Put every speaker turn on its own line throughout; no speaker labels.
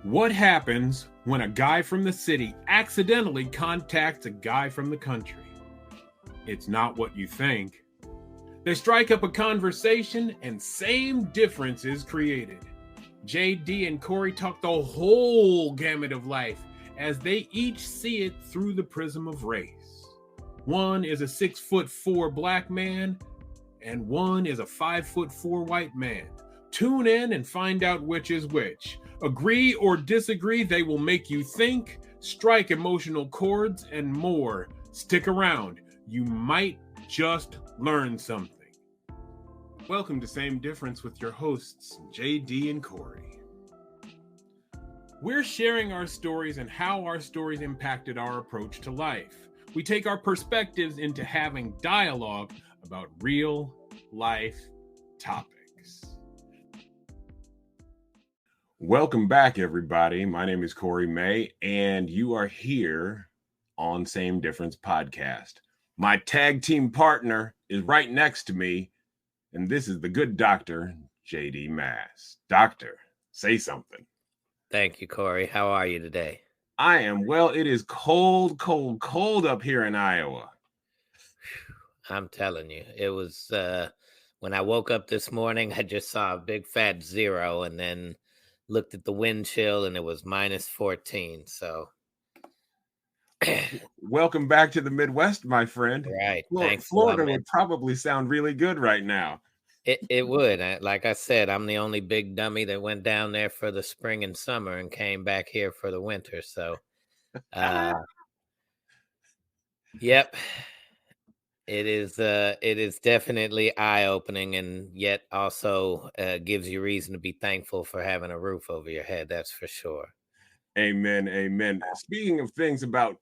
What happens when a guy from the city accidentally contacts a guy from the country? It's not what you think. They strike up a conversation and same difference is created. JD and Kory talk the whole gamut of life as they each see it through the prism of race. One is a 6'4" black man and one is a 5'4" white man. Tune in and find out which is which. Agree or disagree, they will make you think, strike emotional chords, and more. Stick around. You might just learn something. Welcome to Same Difference with your hosts, JD and Kory. We're sharing our stories and how our stories impacted our approach to life. We take our perspectives into having dialogue about real life topics. Welcome back, everybody. My name is Kory May, and you are here on Same Difference Podcast. My tag team partner is right next to me, and this is the good doctor, JD Mass. Doctor, say something.
Thank you, Kory. How are you today?
I am well. It is cold up here in Iowa.
I'm telling you, it was when I woke up this morning, I just saw a big fat 0 and then looked at the wind chill and it was minus 14. So
welcome back to the Midwest, my friend.
Right.
Florida would probably sound really good right now.
It would. Like I said, I'm the only big dummy that went down there for the spring and summer and came back here for the winter. So, yep. It is definitely eye-opening, and yet also gives you reason to be thankful for having a roof over your head. That's for sure.
Amen. Amen. Speaking of things about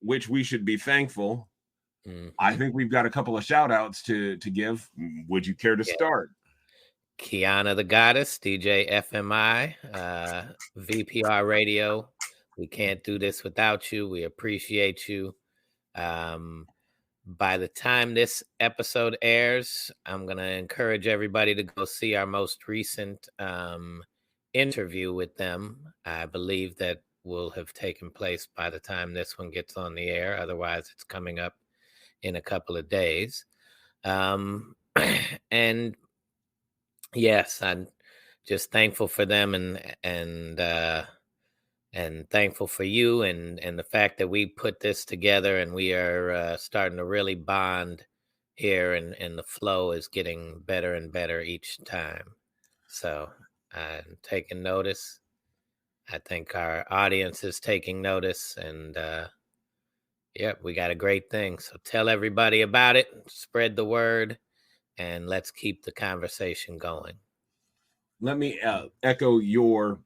which we should be thankful, I think we've got a couple of shout outs to give. Would you care to start?
Kiana the Goddess, DJ FMI, VPR Radio. We can't do this without you. We appreciate you. By the time this episode airs, I'm going to encourage everybody to go see our most recent interview with them. I believe that will have taken place by the time this one gets on the air. Otherwise, it's coming up in a couple of days. And yes, I'm just thankful for them and thankful for you and the fact that we put this together and we are starting to really bond here and the flow is getting better and better each time. So I'm taking notice. I think our audience is taking notice and we got a great thing. So tell everybody about it, spread the word, and let's keep the conversation going.
Let me echo your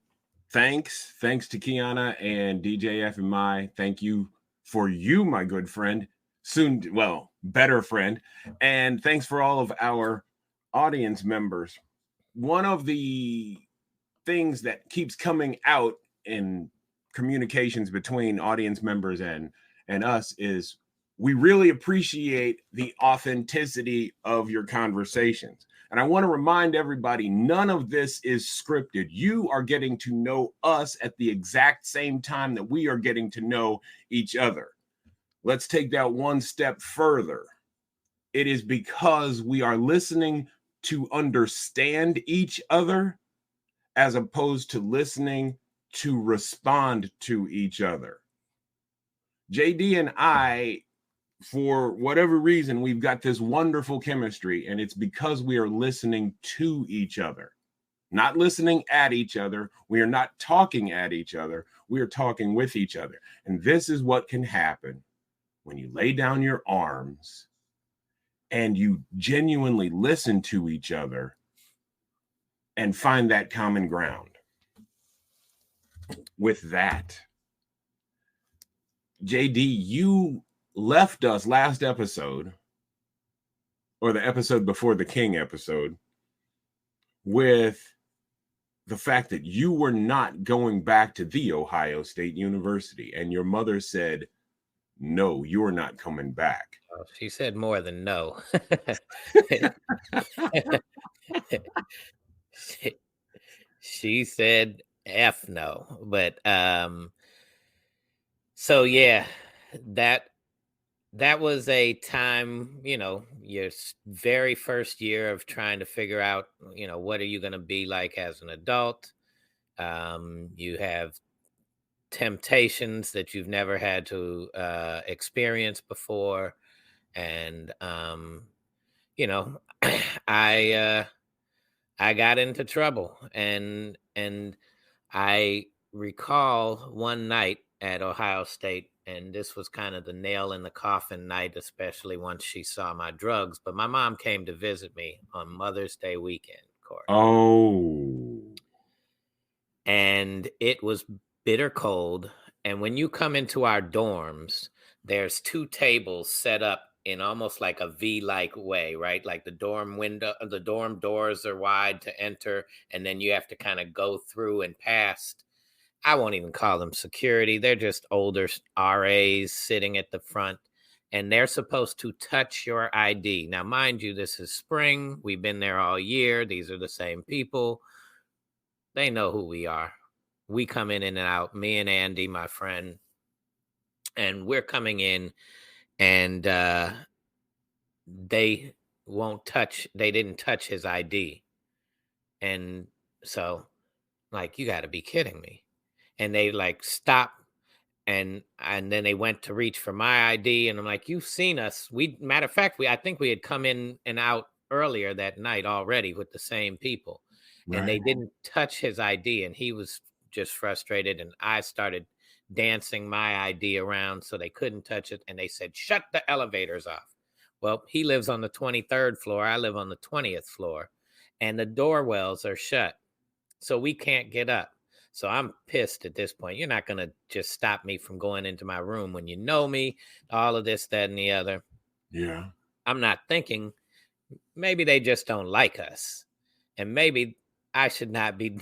thanks to Kiana and DJ FMI. Thank you for you, my good friend, better friend. And thanks for all of our audience members. One of the things that keeps coming out in communications between audience members and us is we really appreciate the authenticity of your conversations. And I want to remind everybody, none of this is scripted. You are getting to know us at the exact same time that we are getting to know each other. Let's take that one step further. It is because we are listening to understand each other as opposed to listening to respond to each other. JD and I, for whatever reason, we've got this wonderful chemistry, and it's because we are listening to each other, not listening at each other. We are not talking at each other. We are talking with each other. And this is what can happen when you lay down your arms and you genuinely listen to each other and find that common ground. With that, JD, you left us last episode, or the episode before the King episode, with the fact that you were not going back to the Ohio State University, and your mother said, no, you're not coming back.
Oh, she said more than no. She said F no. But so yeah, that that was a time, your very first year of trying to figure out, what are you going to be like as an adult. You have temptations that you've never had to experience before. And you know i I got into trouble, and I recall one night at Ohio State, and this was kind of the nail in the coffin night, especially once she saw my drugs. But my mom came to visit me on Mother's Day weekend, Kory,
Oh,
and it was bitter cold. And when you come into our dorms, there's two tables set up in almost like a V-like way, right? Like the dorm doors are wide to enter, and then you have to kind of go through and past. I won't even call them security. They're just older RAs sitting at the front, and they're supposed to touch your ID. Now, mind you, this is spring. We've been there all year. These are the same people. They know who we are. We come in and out, me and Andy, my friend, and we're coming in, and they they didn't touch his ID. And so, like, you got to be kidding me. And they like stop, and then they went to reach for my ID, and I'm like, "You've seen us. We Matter of fact, we I think we had come in and out earlier that night already with the same people, and they
right.
didn't touch his ID, and he was just frustrated, and I started dancing my ID around so they couldn't touch it, and they said, "Shut the elevators off." Well, he lives on the 23rd floor, I live on the 20th floor, and the doorwells are shut, so we can't get up. So I'm pissed at this point. You're not going to just stop me from going into my room when you know me, all of this, that, and the other.
Yeah.
I'm not thinking maybe they just don't like us. And maybe I should not be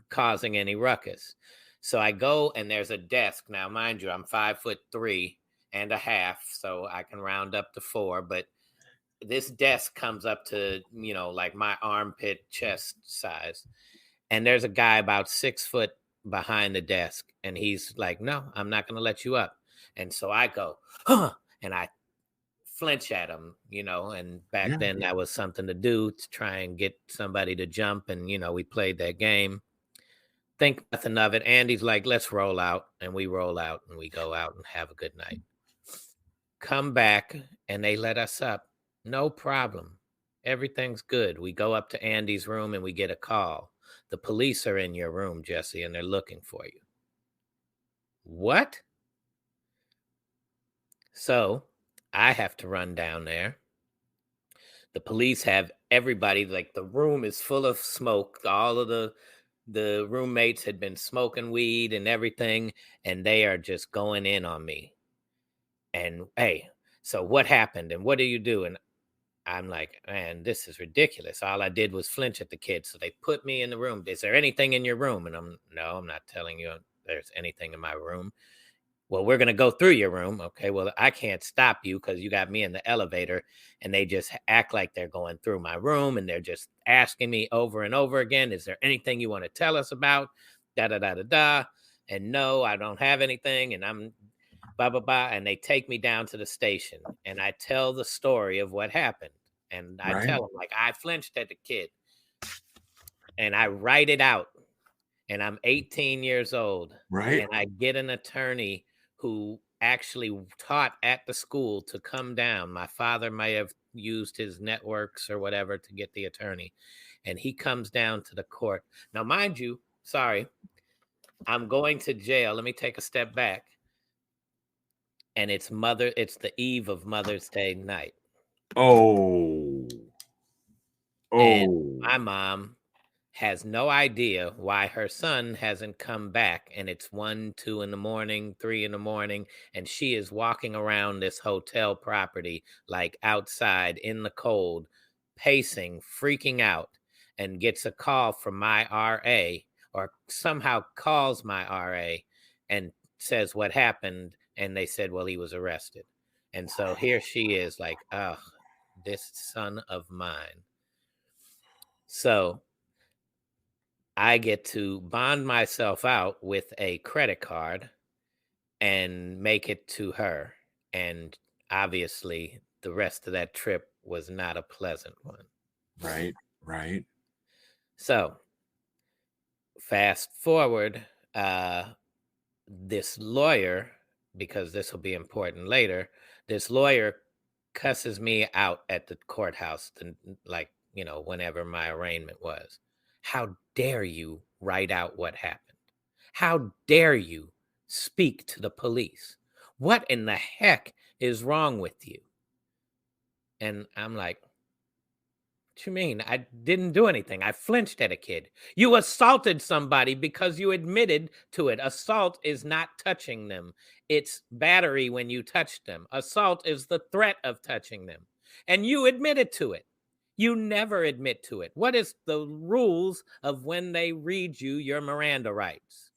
causing any ruckus. So I go, and there's a desk. Now, mind you, I'm 5'3.5", so I can round up to 4. But this desk comes up to, like my armpit chest size. And there's a guy about 6 foot behind the desk, and he's like, "No, I'm not going to let you up." And so I go, "Huh," and I flinch at him, And back
Yeah.
then, that was something to do to try and get somebody to jump. And we played that game. Think nothing of it. Andy's like, "Let's roll out," and we roll out, and we go out and have a good night. Come back, and they let us up. No problem. Everything's good. We go up to Andy's room, and we get a call. "The police are in your room, Jesse, and they're looking for you." What? So I have to run down there. The police have everybody, like the room is full of smoke. All of the roommates had been smoking weed and everything, and they are just going in on me. And hey, so what happened? And what do you do? And I'm like, "Man, this is ridiculous. All I did was flinch at the kid." So they put me in the room. "Is there anything in your room?" And no, I'm not telling you there's anything in my room. "Well, we're going to go through your room." "Okay, well, I can't stop you because you got me in the elevator." And they just act like they're going through my room, and they're just asking me over and over again, "Is there anything you want to tell us about?" Da da da da da. And no, I don't have anything. And I'm blah blah blah. And they take me down to the station, and I tell the story of what happened. And I
Right.
tell them, like, I flinched at the kid, and I write it out, and I'm 18 years old,
Right.
and I get an attorney who actually taught at the school to come down. My father may have used his networks or whatever to get the attorney, and he comes down to the court. Now, mind you, sorry, I'm going to jail. Let me take a step back. And it's the eve of Mother's Day night.
Oh.
And
Oh.
my mom has no idea why her son hasn't come back, and it's 1, 2 in the morning, 3 in the morning, and she is walking around this hotel property like outside in the cold, pacing, freaking out, and gets a call from my RA, or somehow calls my RA and says what happened. And they said, well, he was arrested. And so here she is, like, "Oh, this son of mine." So I get to bond myself out with a credit card and make it to her. And obviously, the rest of that trip was not a pleasant one.
Right. Right.
So, fast forward, uh, this lawyer, because this will be important later, this lawyer cusses me out at the courthouse, like, whenever my arraignment was. How dare you write out what happened? How dare you speak to the police? What in the heck is wrong with you? And I'm like, what you mean? I didn't do anything. I flinched at a kid. You assaulted somebody because you admitted to it. Assault is not touching them. It's battery when you touch them. Assault is the threat of touching them. And you admitted to it. You never admit to it. What is the rules of when they read you your Miranda rights?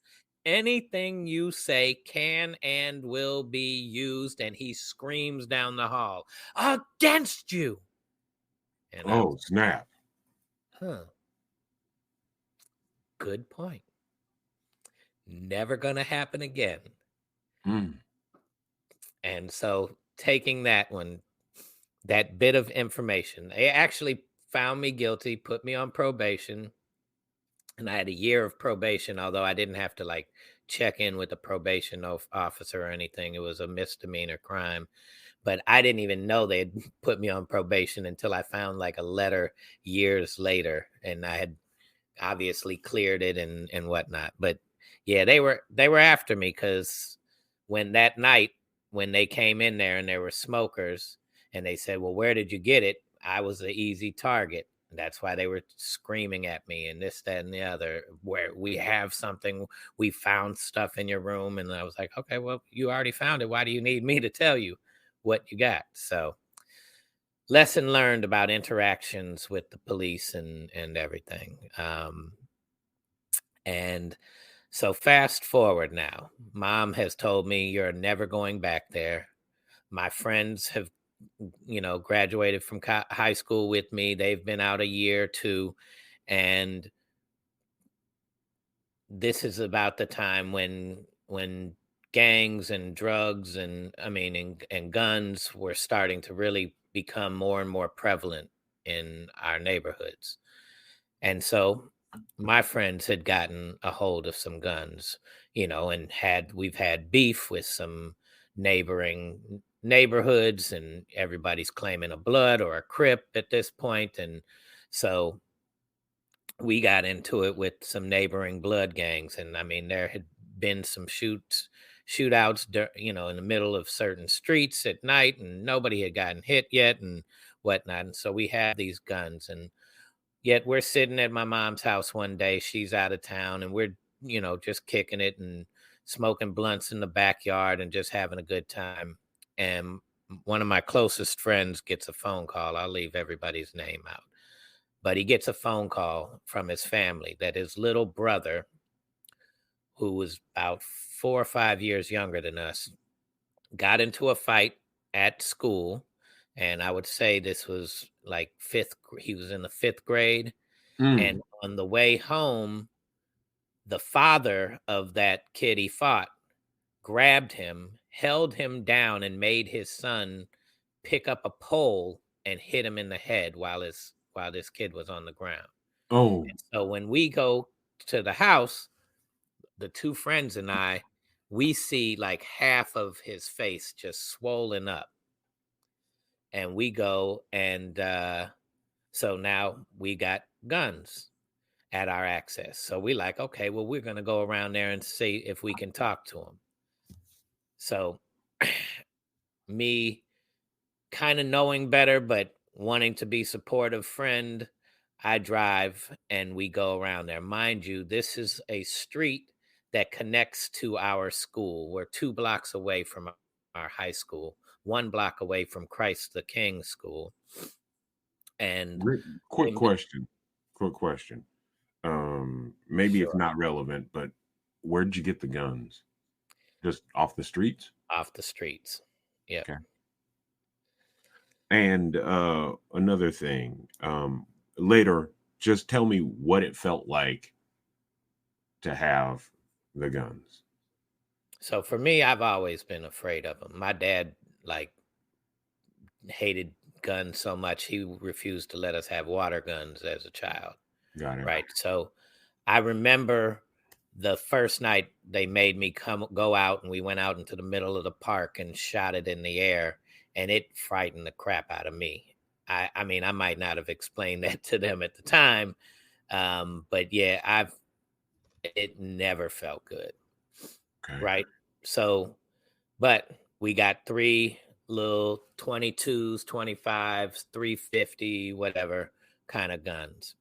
Anything you say can and will be used, and he screams down the hall, against you. And I was
Oh, snap.
Huh. Good point. Never gonna happen again.
Mm.
And so taking that one, that bit of information, they actually found me guilty, put me on probation, and I had a year of probation, although I didn't have to like check in with the probation officer or anything. It was a misdemeanor crime. But I didn't even know they'd put me on probation until I found like a letter years later, and I had obviously cleared it and whatnot. But yeah, they were after me because when that night when they came in there and there were smokers and they said, "Well, where did you get it?" I was an easy target. That's why they were screaming at me and this, that, and the other. Where we have something, we found stuff in your room, and I was like, "Okay, well, you already found it. Why do you need me to tell you what you got?" So lesson learned about interactions with the police and everything. And so fast forward now, mom has told me you're never going back there. My friends have, graduated from high school with me. They've been out a year or two. And this is about the time when gangs and drugs and and guns were starting to really become more and more prevalent in our neighborhoods. And so my friends had gotten a hold of some guns, and we've had beef with some neighboring neighborhoods, and everybody's claiming a blood or a crip at this point. And so we got into it with some neighboring blood gangs. And there had been some shootouts, in the middle of certain streets at night, and nobody had gotten hit yet and whatnot. And so we have these guns, and yet we're sitting at my mom's house one day. She's out of town, and we're, just kicking it and smoking blunts in the backyard and just having a good time. And one of my closest friends gets a phone call. I'll leave everybody's name out. But he gets a phone call from his family that his little brother, who was about 4 or 5 years younger than us, got into a fight at school. And I would say this was like he was in the fifth grade.
Mm.
And on the way home, the father of that kid he fought grabbed him, held him down, and made his son pick up a pole and hit him in the head while this kid was on the ground.
Oh.
And so when we go to the house, the two friends and I, we see like half of his face just swollen up. And we go and so now we got guns at our access. So we like, okay, well, we're going to go around there and see if we can talk to him. So me kind of knowing better, but wanting to be supportive friend, I drive and we go around there. Mind you, this is a street that connects to our school. We're 2 blocks away from our high school, 1 block away from Christ the King School. And
Quick
im-
question. Quick question. Maybe it's
sure,
not relevant, but where'd you get the guns? Just off the streets?
off the streets. Yep.
Okay. And another thing, later, just tell me what it felt like to have the guns?
So for me, I've always been afraid of them. My dad like hated guns so much he refused to let us have water guns as a child.
Got it.
Right. So I remember the first night they made me go out, and we went out into the middle of the park and shot it in the air, and it frightened the crap out of me. I mean, I might not have explained that to them at the time, but yeah, it never felt good.
Okay.
Right. So, but we got three little 22s, 25s, 350, whatever kind of guns.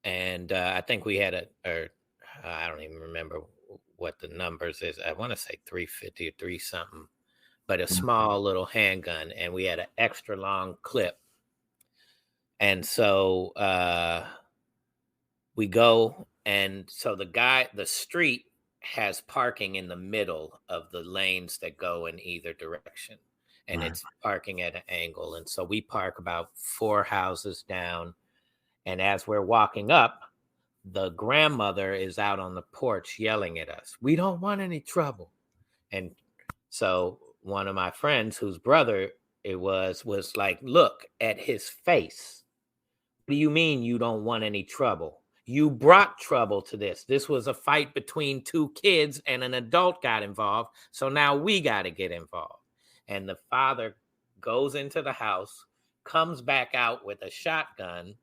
And I think we had I don't even remember what the numbers is. I want to say 350 or three something, but a small little handgun. And we had an extra long clip. And so we go, and so the street has parking in the middle of the lanes that go in either direction. And
Right.
it's parking at an angle. And so we park about 4 houses down. And as we're walking up, the grandmother is out on the porch yelling at us. We don't want any trouble. And so one of my friends, whose brother it was like, look at his face. What do you mean you don't want any trouble? You brought trouble to this. This was a fight between 2 kids, and an adult got involved. So now we got to get involved. And the father goes into the house, comes back out with a shotgun,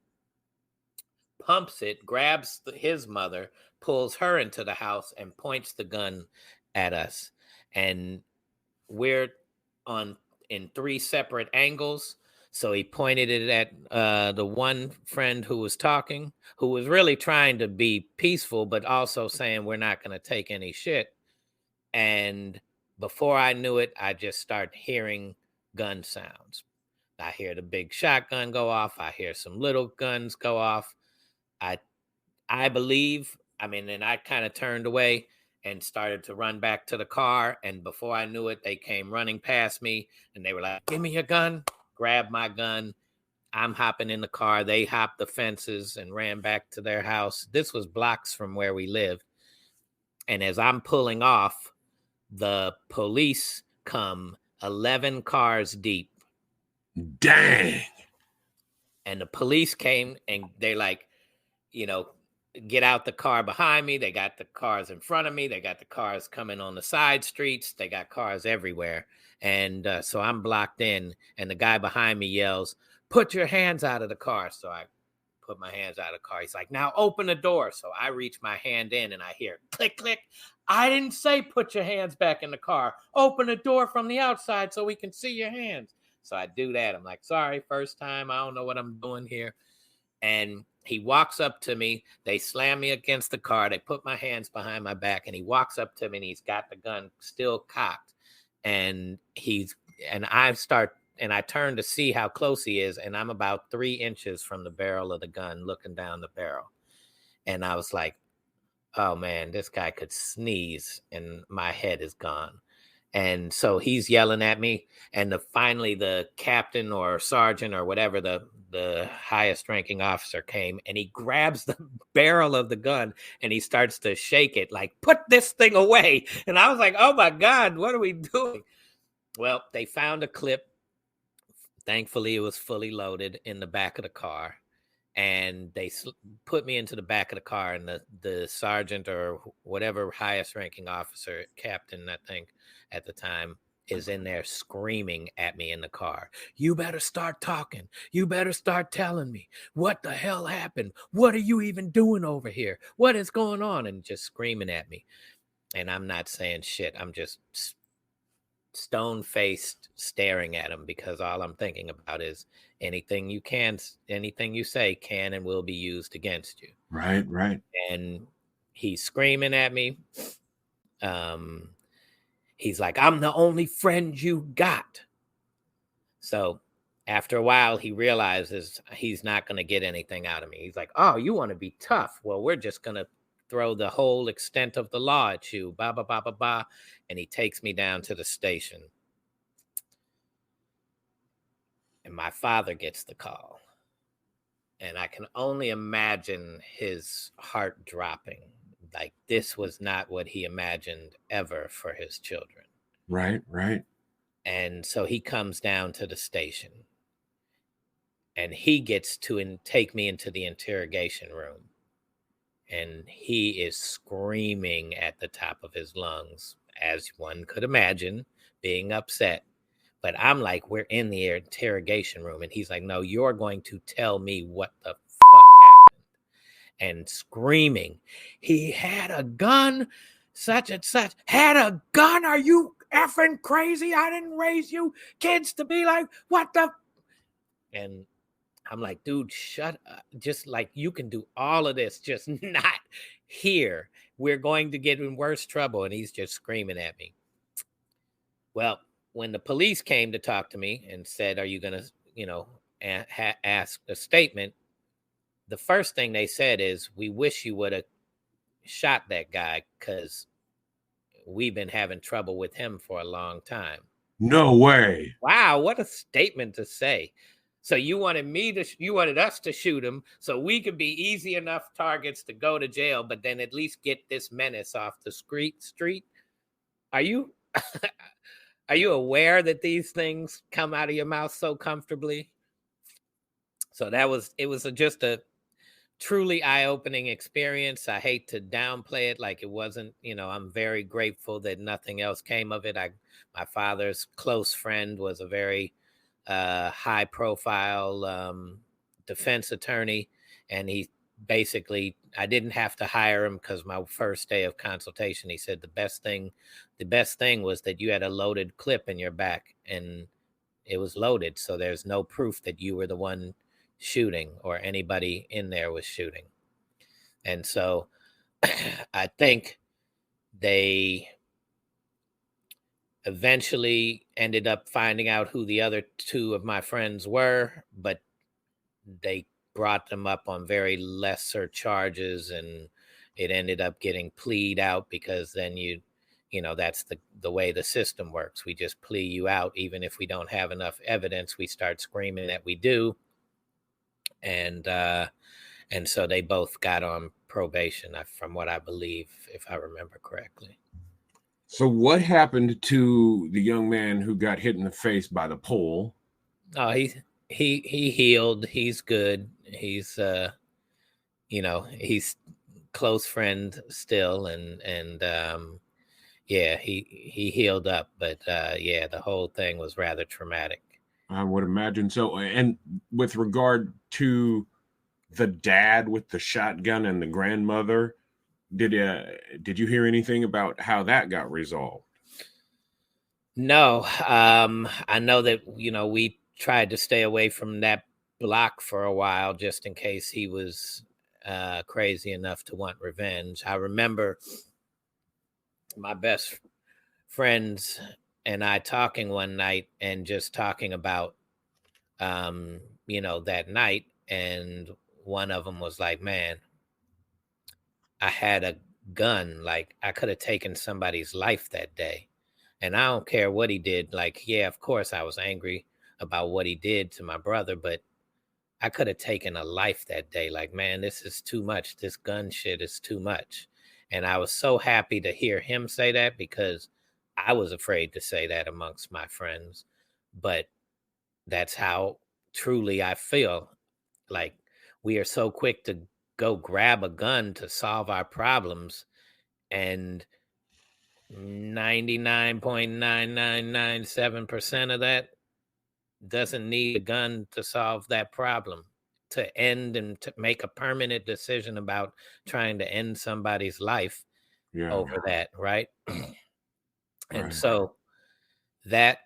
pumps it, grabs his mother, pulls her into the house, and points the gun at us. And we're on in 3 separate angles. So he pointed it at the one friend who was talking, who was really trying to be peaceful, but also saying, we're not going to take any shit. And before I knew it, I just started hearing gun sounds. I hear the big shotgun go off. I hear some little guns go off. I I believe, I mean, and I kind of turned away and started to run back to the car. And before I knew it, they came running past me, and they were like, give me your gun, grab my gun. I'm hopping in the car. They hopped the fences and ran back to their house. This was blocks from where we lived. And as I'm pulling off, the police come 11 cars deep.
Dang.
And the police came, and they're like, get out the car behind me. They got the cars in front of me. They got the cars coming on the side streets. They got cars everywhere. And so I'm blocked in, and the guy behind me yells, put your hands out of the car. So I put my hands out of the car. He's like, now open the door. So I reach my hand in, and I hear click, click. I didn't say put your hands back in the car. Open the door from the outside so we can see your hands. So I do that. I'm like, sorry, first time. I don't know what I'm doing here. And he walks up to me. They slam me against the car. They put my hands behind my back, and he walks up to me, and he's got the gun still cocked. And I turn to see how close he is. And I'm about 3 inches from the barrel of the gun, looking down the barrel. And I was like, oh man, this guy could sneeze and my head is gone. And so he's yelling at me, and finally the captain or sergeant or whatever, the highest ranking officer came, and he grabs the barrel of the gun and he starts to shake it like, put this thing away. And I was like, oh my God, what are we doing? Well, they found a clip. Thankfully, it was fully loaded in the back of the car. And they put me into the back of the car, and the sergeant or whatever highest ranking officer, captain, I think at the time, is in there screaming at me in the car. You better start talking. You better start telling me what the hell happened. What are you even doing over here? What is going on? And just screaming at me. And I'm not saying shit. I'm just stone-faced staring at him, because all I'm thinking about is anything you say can and will be used against you.
Right.
And he's screaming at me. He's like, I'm the only friend you got. So after a while, he realizes he's not going to get anything out of me. He's like, oh, you want to be tough? Well, we're just going to throw the whole extent of the law at you. Ba, ba, ba, ba, ba. And he takes me down to the station. And my father gets the call. And I can only imagine his heart dropping, Like this was not what he imagined ever for his children.
Right, right.
And so he comes down to the station and he gets to take me into the interrogation room. And he is screaming at the top of his lungs, as one could imagine, being upset. But I'm like, we're in the interrogation room. And he's like, no, you're going to tell me what the fuck happened. And screaming, he had a gun, such and such, had a gun. Are you effing crazy? I didn't raise you kids to be like, what the? And I'm like, dude, shut up. Just like you can do all of this, just not here. We're going to get in worse trouble. And he's just screaming at me. Well, when the police came to talk to me and said, are you going to, ask a statement? The first thing they said is, we wish you would have shot that guy because we've been having trouble with him for a long time.
No way.
Wow, what a statement to say. So you wanted us to shoot him so we could be easy enough targets to go to jail, but then at least get this menace off the street. Are you are you aware that these things come out of your mouth so comfortably? So it was just a truly eye-opening experience. I hate to downplay it like it wasn't, I'm very grateful that nothing else came of it. My father's close friend was a very high profile defense attorney, and he basically, I didn't have to hire him because my first day of consultation, he said the best thing was that you had a loaded clip in your back and it was loaded, so there's no proof that you were the one shooting or anybody in there was shooting. And so I think they eventually ended up finding out who the other two of my friends were, but they brought them up on very lesser charges, and it ended up getting plead out because then that's the way the system works. We just plea you out. Even if we don't have enough evidence, we start screaming that we do. And so they both got on probation, from what I believe, if I remember correctly.
So what happened to the young man who got hit in the face by the pole?
Oh, he healed. He's good. He's he's close friend still, and yeah, he healed up, but yeah, the whole thing was rather traumatic.
I would imagine so. And with regard to the dad with the shotgun and the grandmother, did you hear anything about how that got resolved?
No, I know that we tried to stay away from that block for a while just in case he was crazy enough to want revenge. I remember my best friends and I talking one night and just talking about that night, and one of them was like, man, I had a gun, like I could have taken somebody's life that day. And I don't care what he did. Like, yeah, of course I was angry about what he did to my brother, but I could have taken a life that day. Like, man, this is too much. This gun shit is too much. And I was so happy to hear him say that because I was afraid to say that amongst my friends. But that's how truly I feel. Like, we are so quick to go grab a gun to solve our problems, and 99.9997% of that doesn't need a gun to solve that problem, to end and to make a permanent decision about trying to end somebody's life over that, right? And so that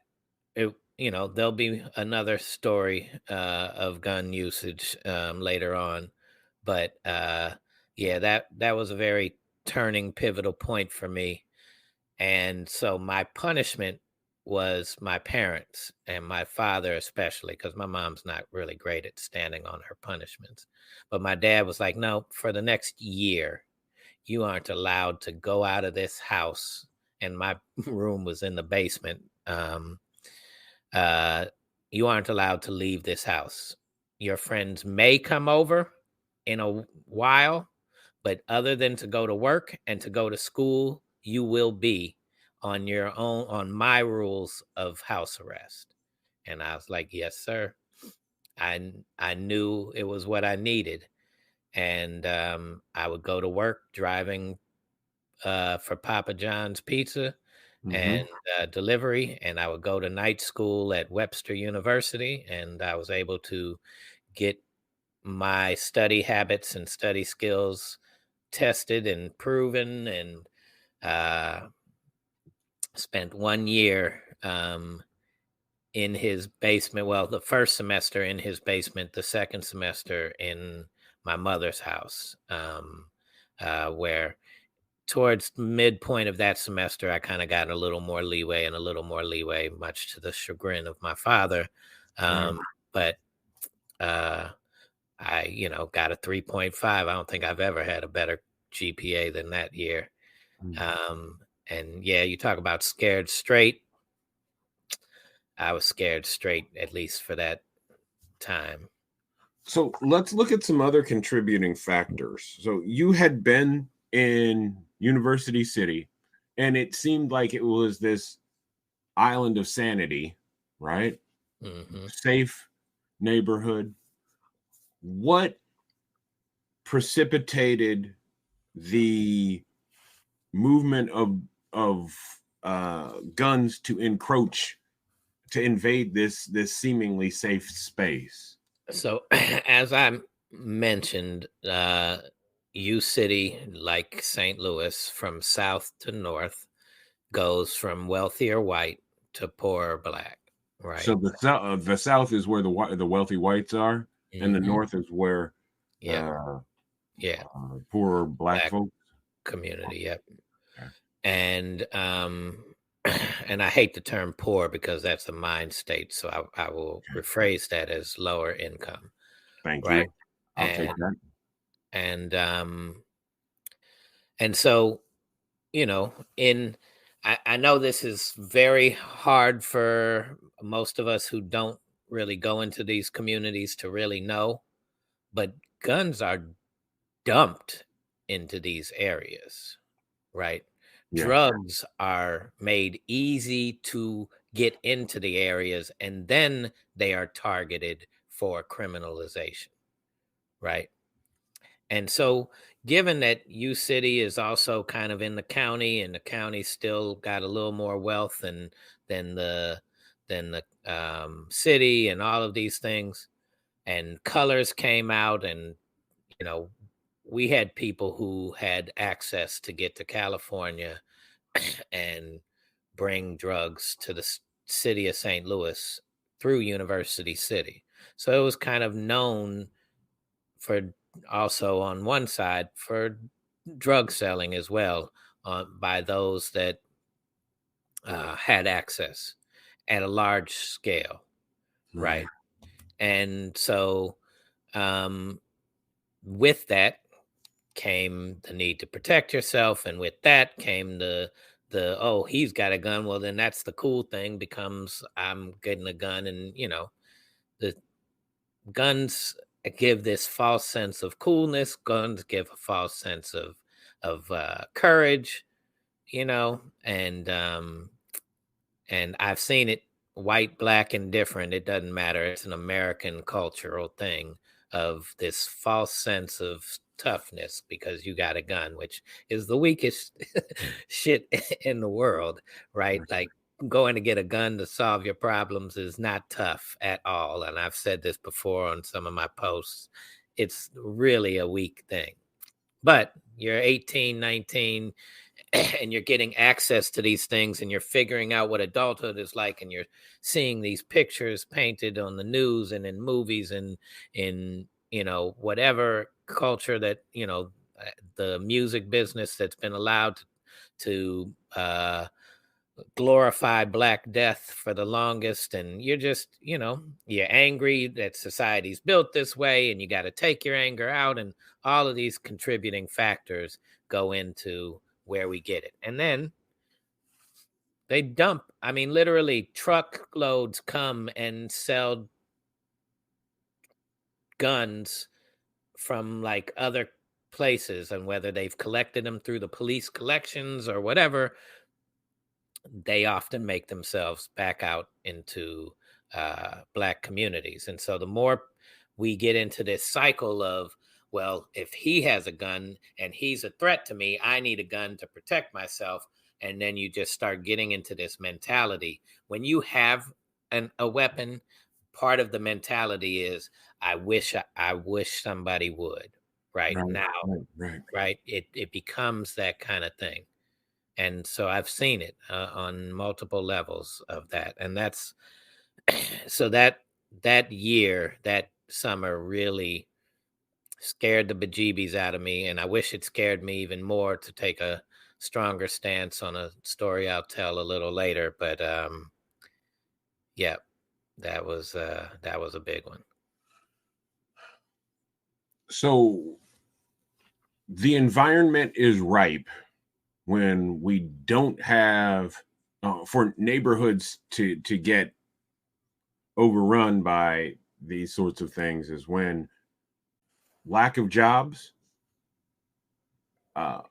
there'll be another story of gun usage later on, but yeah, that was a very turning pivotal point for me. And so my punishment was my parents and my father, especially because my mom's not really great at standing on her punishments. But my dad was like, no, for the next year, you aren't allowed to go out of this house. And my room was in the basement. You aren't allowed to leave this house. Your friends may come over in a while, But other than to go to work and to go to school, you will be on your own, on my rules of house arrest. And I was like, yes, sir. I knew it was what I needed. And I would go to work driving for Papa John's Pizza
Hmm.
and delivery. And I would go to night school at Webster University. And I was able to get my study habits and study skills tested and proven. And uh, spent 1 year in his basement. Well, the first semester in his basement, the second semester in my mother's house, where towards midpoint of that semester, I kind of got a little more leeway and a little more leeway, much to the chagrin of my father.
Right.
But uh, I, got a 3.5. I don't think I've ever had a better GPA than that year.
Mm.
Um, and yeah, you talk about scared straight. I was scared straight, at least for that time.
So let's look at some other contributing factors. So you had been in University City, and it seemed like it was this island of sanity, right?
Hmm.
Safe neighborhood. What precipitated the movement of guns to encroach, to invade this seemingly safe space?
So, as I mentioned, U City, like St. Louis, from south to north, goes from wealthier white to poorer black, right?
So the South is where the wealthy whites are, and the
Hmm.
North is where
Yep.
uh,
Yeah.
poorer black
Black
folks.
community. Yep.
Okay.
And and I hate the term poor because that's a mind state. So I will
Okay.
rephrase that as lower income,
Thank
right?
you. I'll
And
take that.
and and so, in I know this is very hard for most of us who don't really go into these communities to really know, but guns are dumped into these areas, right?
Yeah.
Drugs are made easy to get into the areas, and then they are targeted for criminalization, right? And so, given that U City is also kind of in the county, and the county still got a little more wealth than the than the city, and all of these things, and colors came out, and you know, we had people who had access to get to California and bring drugs to the city of St. Louis through University City. So it was kind of known for, also on one side, for drug selling as well, by those that had access at a large scale,
Right.
right? And so um, with that came the need to protect yourself, and with that came the oh, he's got a gun, well then that's the cool thing, becomes I'm getting a gun. And the guns give this false sense of coolness, guns give a false sense of courage, and I've seen it, white, black, and different. It doesn't matter. It's an American cultural thing of this false sense of toughness because you got a gun, which is the weakest shit in the world, right?
Right.
Like, going to get a gun to solve your problems is not tough at all. And I've said this before on some of my posts. It's really a weak thing. But you're 18, 19, and you're getting access to these things, and you're figuring out what adulthood is like, and you're seeing these pictures painted on the news and in movies and in whatever culture that the music business that's been allowed to glorify black death for the longest. And you're just you're angry that society's built this way, and you got to take your anger out, and all of these contributing factors go into where we get it. And then they dump, I mean, literally truckloads come and sell guns from like other places, and whether they've collected them through the police collections or whatever, they often make themselves back out into black communities. And so the more we get into this cycle of, well, if he has a gun and he's a threat to me, I need a gun to protect myself. And then you just start getting into this mentality. When you have a weapon, part of the mentality is, I wish somebody would right
Right,
now,
right, right.
right? It becomes that kind of thing. And so I've seen it on multiple levels of that. And that's so that year, that summer really scared the bejeebies out of me. And I wish it scared me even more to take a stronger stance on a story I'll tell a little later. But yeah, that was a big one.
So the environment is ripe when we don't have for neighborhoods to get overrun by these sorts of things is when lack of jobs, uh,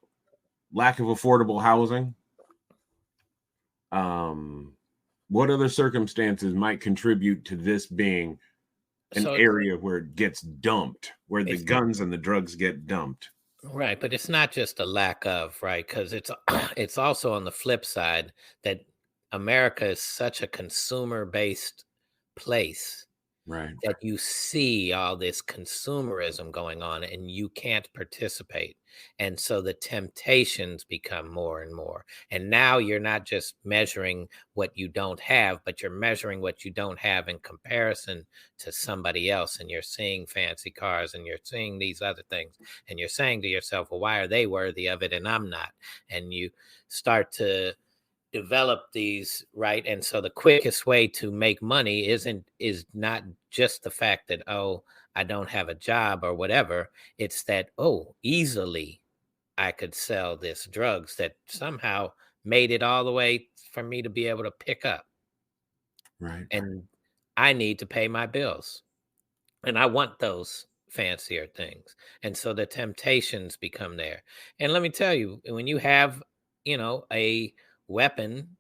lack of affordable housing. um what other circumstances might contribute to this being an
So
area where it gets dumped, where the
it's
guns and the drugs get dumped?
right, but it's not just a lack of, right? Because it's it's also on the flip side that America is such a consumer based place
Right,
that you see all this consumerism going on and you can't participate. And so the temptations become more and more. And now you're not just measuring what you don't have, but you're measuring what you don't have in comparison to somebody else. And you're seeing fancy cars and you're seeing these other things. And you're saying to yourself, well, why are they worthy of it and I'm not? And you start to develop these, right? And so the quickest way to make money is not just the fact that, oh, I don't have a job or whatever. It's that, oh, easily I could sell this drugs that somehow made it all the way for me to be able to pick up.
right.
And I need to pay my bills and I want those fancier things. And so the temptations become there. And let me tell you, when you have, a weapon,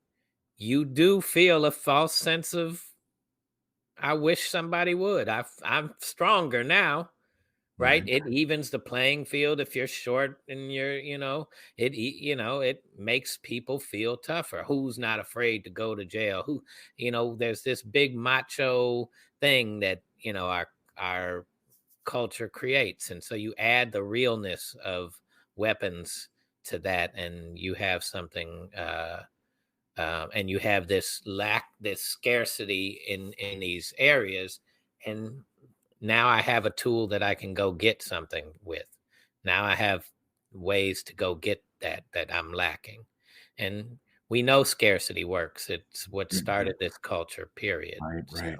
you do feel a false sense of, I wish somebody would. I'm stronger now, right?
Right,
It evens the playing field if you're short and it makes people feel tougher. Who's not afraid to go to jail? There's this big macho thing that, our culture creates. And so you add the realness of weapons to that and you have something and you have this scarcity in these areas, and now I have a tool that I can go get something with. Now I have ways to go get that I'm lacking, and we know scarcity works. It's what started this culture. Period.
right,
So
right.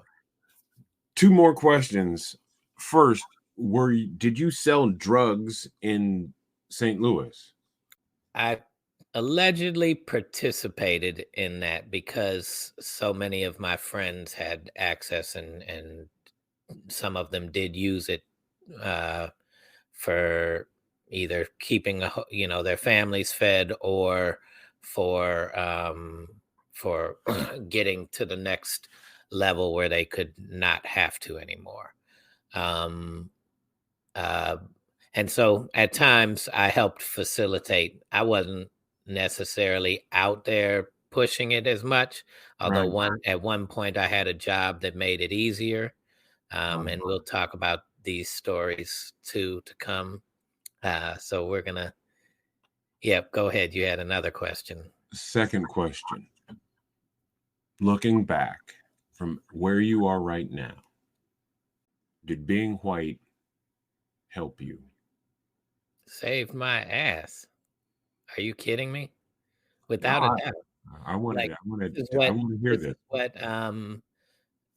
Two more questions. First, did you sell drugs in St. Louis?
I allegedly participated in that because so many of my friends had access and some of them did use it uh, for either keeping their families fed or for for getting to the next level where they could not have to anymore. Um, uh, and so at times I helped facilitate. I wasn't necessarily out there pushing it as much, although
Right.
at one point I had a job that made it easier.
Um,
And we'll talk about these stories too to come. So we're gonna, yep. Go ahead. You had another question.
Second question. Looking back from where you are right now, did being white help you?
Saved my ass. Are you kidding me?
No,
Without a doubt.
I want
Like
to. I want
this is
to. I
what
want to hear
this is
this.
what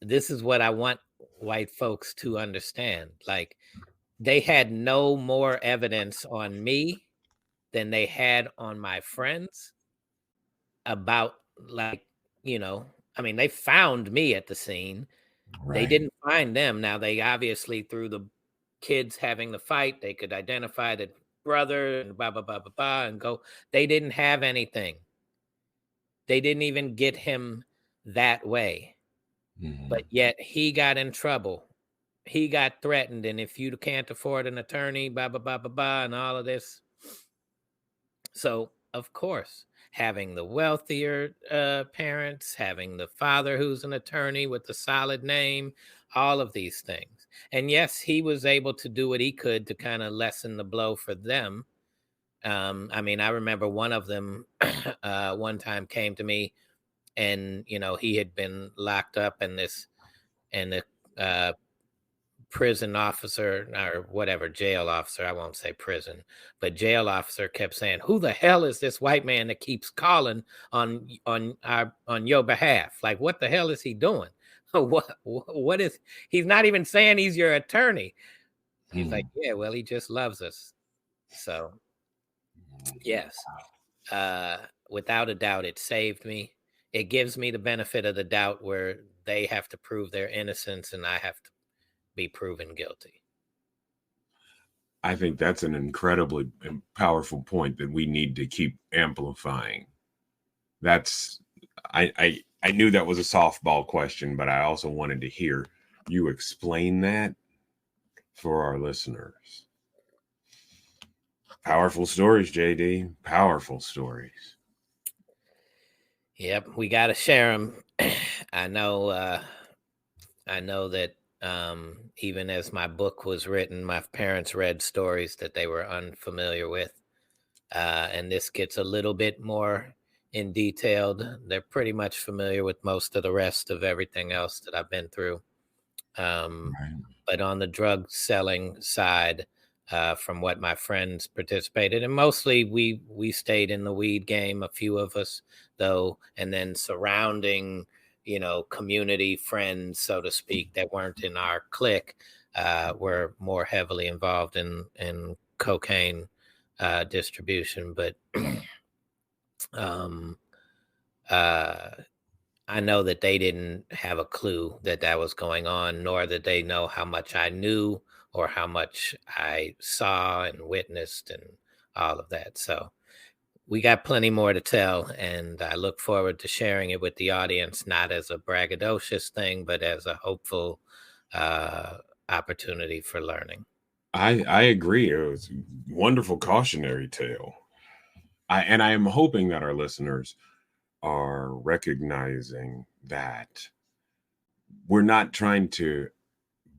this is what I want white folks to understand. Like they had no more evidence on me than they had on my friends about, like, I mean, they found me at the scene. They
Right.
didn't find them. Now they obviously, through the kids having the fight, they could identify that brother and blah blah blah blah blah and go. They didn't have anything. They didn't even get him that way.
Mhm.
But yet he got in trouble. He got threatened, and if you can't afford an attorney, blah blah blah blah blah, and all of this. So of course, having the wealthier parents, having the father who's an attorney with a solid name, all of these things. And yes, he was able to do what he could to kind of lessen the blow for them. I mean, I remember one of them one time came to me, and he had been locked up in this, and the uh, prison officer or whatever, jail officer, I won't say prison, but jail officer kept saying, "Who the hell is this white man that keeps calling on your behalf? Like, what the hell is he doing? What is he's not even saying he's your attorney." He's like,
Mhm.
"Yeah, well, he just loves us." So yes, without a doubt, it saved me. It gives me the benefit of the doubt where they have to prove their innocence and I have to be proven guilty.
I think that's an incredibly powerful point that we need to keep amplifying. That's I knew that was a softball question, but I also wanted to hear you explain that for our listeners. Powerful stories, JD. Powerful stories.
Yep, we got to share them. I know. I know that even as my book was written, my parents read stories that they were unfamiliar with, and this gets a little bit more in detailed. They're pretty much familiar with most of the rest of everything else that I've been through. Um,
Right.
but on the drug selling side, from what my friends participated, and mostly we stayed in the weed game, a few of us though, and then surrounding, community friends, so to speak, that weren't in our clique, were more heavily involved in cocaine distribution. But um, uh, I know that they didn't have a clue that that was going on, nor did they know how much I knew or how much I saw and witnessed and all of that. So we got plenty more to tell, and I look forward to sharing it with the audience, not as a braggadocious thing, but as a hopeful uh, opportunity for learning.
I agree. It was a wonderful cautionary tale. I am hoping that our listeners are recognizing that we're not trying to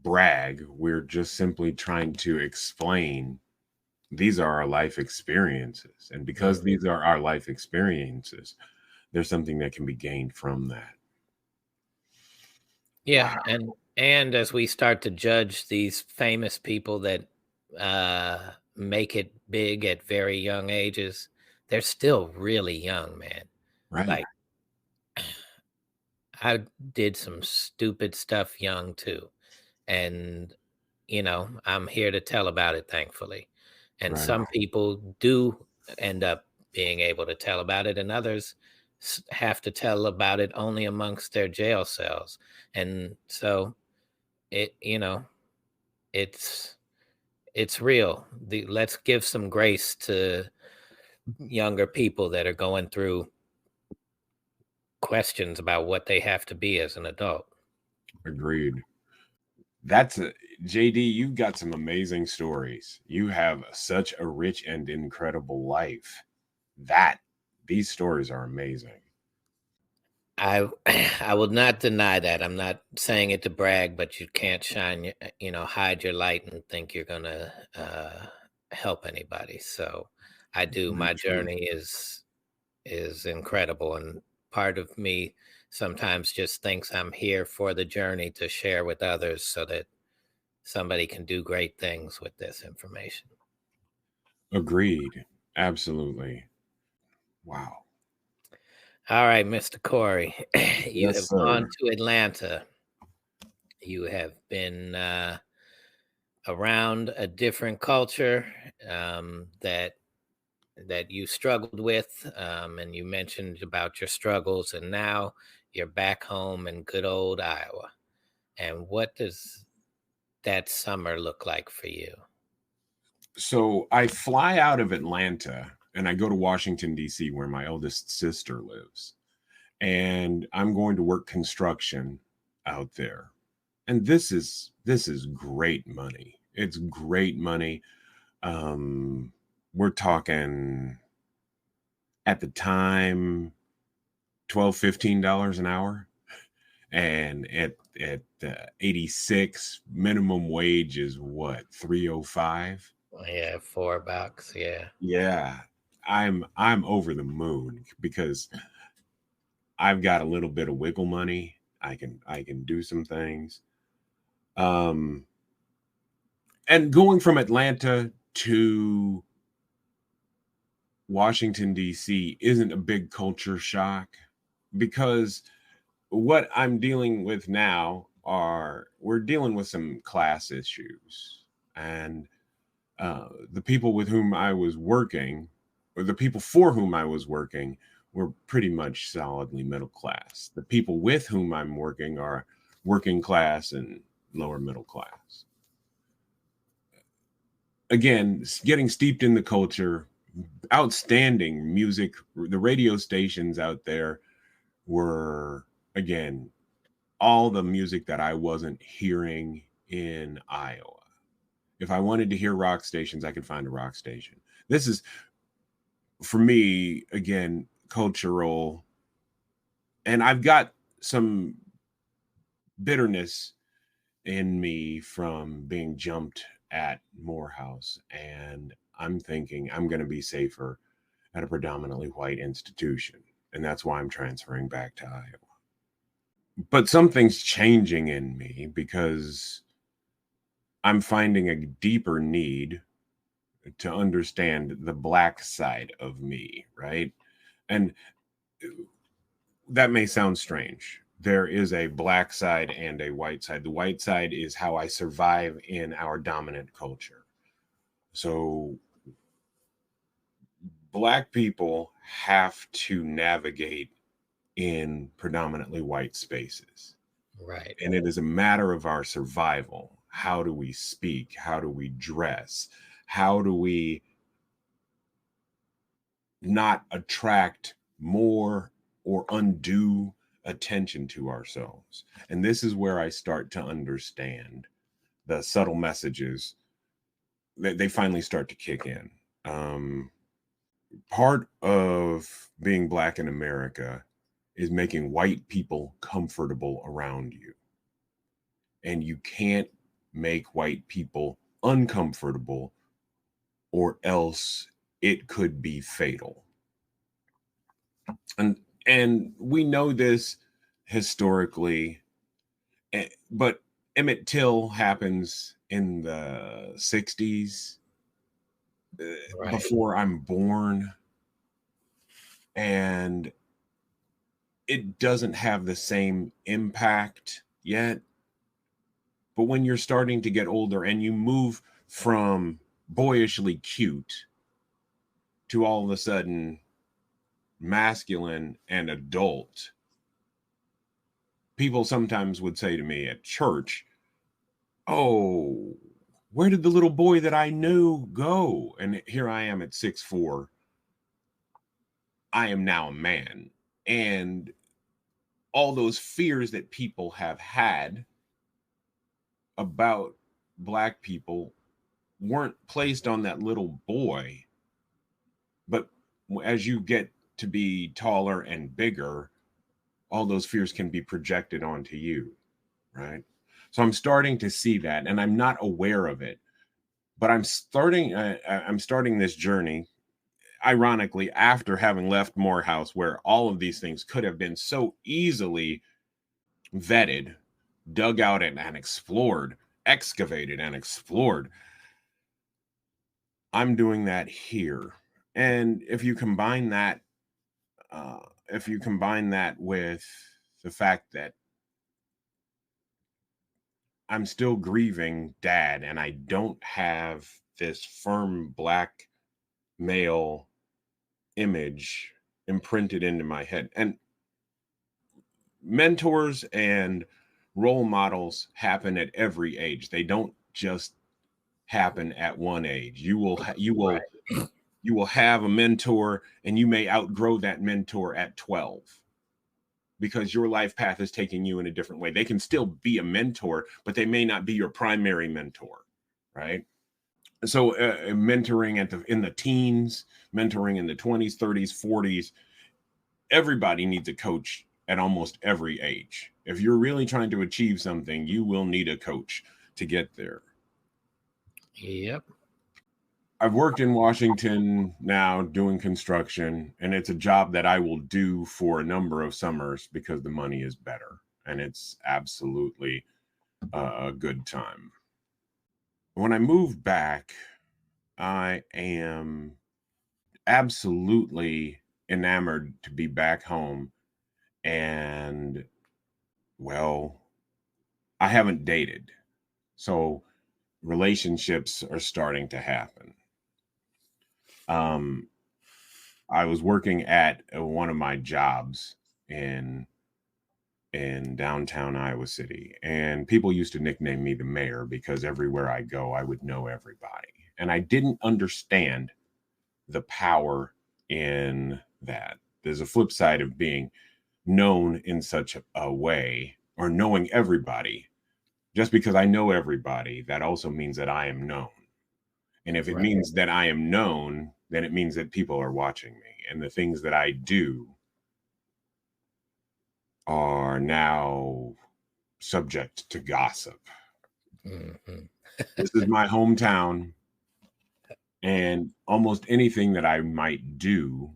brag. We're just simply trying to explain these are our life experiences. And because
Mhm.
these are our life experiences, there's something that can be gained from that.
Yeah,
Wow.
and as we start to judge these famous people that make it big at very young ages, they're still really young, man.
Right.
Like I did some stupid stuff young too, and I'm here to tell about it, thankfully. And
Right.
some people do end up being able to tell about it, and others have to tell about it only amongst their jail cells. And so it it's it's real. Let's give some grace to younger people that are going through questions about what they have to be as an adult.
Agreed. That's a JD, you've got some amazing stories. You have such a rich and incredible life. That these stories are amazing.
I I will not deny that. I'm not saying it to brag, but you can't hide your light and think you're gonna help anybody. So I do.
Very
My
true.
journey is incredible, and part of me sometimes just thinks I'm here for the journey to share with others, so that somebody can do great things with this information.
Agreed. Absolutely. Wow.
All right, Mr. Kory, you
Yes,
have gone
sir.
to Atlanta. You have been around a different culture that you struggled with, and you mentioned about your struggles, and now you're back home in good old Iowa. And what does that summer look like for you?
So I fly out of Atlanta and I go to Washington, D.C., where my eldest sister lives. And I'm going to work construction out there. And this is great money. It's great money. Um, we're talking at the time $12, $15 an hour. And at 86, minimum wage is what, 305?
Yeah, $4. Yeah.
Yeah. I'm over the moon because I've got a little bit of wiggle money. I can do some things. Um and going from Atlanta to Washington D.C. isn't a big culture shock because what I'm dealing with now are we're dealing with some class issues. And the people with whom I was working, or the people for whom I was working, were pretty much solidly middle class. The people with whom I'm working are working class and lower middle class. Again, getting steeped in the culture, outstanding music. The radio stations out there were, again, all the music that I wasn't hearing in Iowa. If I wanted to hear rock stations, I could find a rock station. This is, for me, again, cultural. And I've got some bitterness in me from being jumped at Morehouse. And I'm thinking I'm going to be safer at a predominantly white institution. And that's why I'm transferring back to Iowa. But something's changing in me because I'm finding a deeper need to understand the black side of me, right? And that may sound strange. There is a black side and a white side. The white side is how I survive in our dominant culture. So, black people have to navigate in predominantly white spaces.
Right.
And it is a matter of our survival. How do we speak? How do we dress? How do we not attract more or undue attention to ourselves? And this is where I start to understand the subtle messages that they finally start to kick in. Part of being black in America is making white people comfortable around you. And you can't make white people uncomfortable, or else it could be fatal. And we know this historically, but Emmett Till happens in the 60s,
Right.
before I'm born, and it doesn't have the same impact yet. But when you're starting to get older and you move from boyishly cute to all of a sudden masculine and adult, people sometimes would say to me at church, "Oh, where did the little boy that I knew go?" And here I am at 6'4". I am now a man. And all those fears that people have had about black people weren't placed on that little boy. But as you get to be taller and bigger, all those fears can be projected onto you, right? So I'm starting to see that, and I'm not aware of it, but I'm starting this journey, ironically, after having left Morehouse, where all of these things could have been so easily vetted, dug out and explored, excavated and explored. I'm doing that here. And if you combine that with the fact that I'm still grieving dad and I don't have this firm black male image imprinted into my head. And mentors and role models happen at every age. They don't just happen at one age. You will
Right.
you will have a mentor, and you may outgrow that mentor at 12 because your life path is taking you in a different way. They can still be a mentor, but they may not be your primary mentor, right? So mentoring in the teens, mentoring in the 20s, 30s, 40s, everybody needs a coach at almost every age. If you're really trying to achieve something, you will need a coach to get there.
Yep.
I've worked in Washington now doing construction, and it's a job that I will do for a number of summers because the money is better, and it's absolutely a good time. When I moved back, I am absolutely enamored to be back home. And, well, I haven't dated. So relationships are starting to happen. Um, I was working at one of my jobs in downtown Iowa City, and people used to nickname me the mayor because everywhere I go, I would know everybody. And I didn't understand the power in that. There's a flip side of being known in such a way, or knowing everybody. Just because I know everybody, that also means that I am known. And if it
Right.
means that I am known, then it means that people are watching me. And the things that I do are now subject to gossip.
Hmm.
This is my hometown, and almost anything that I might do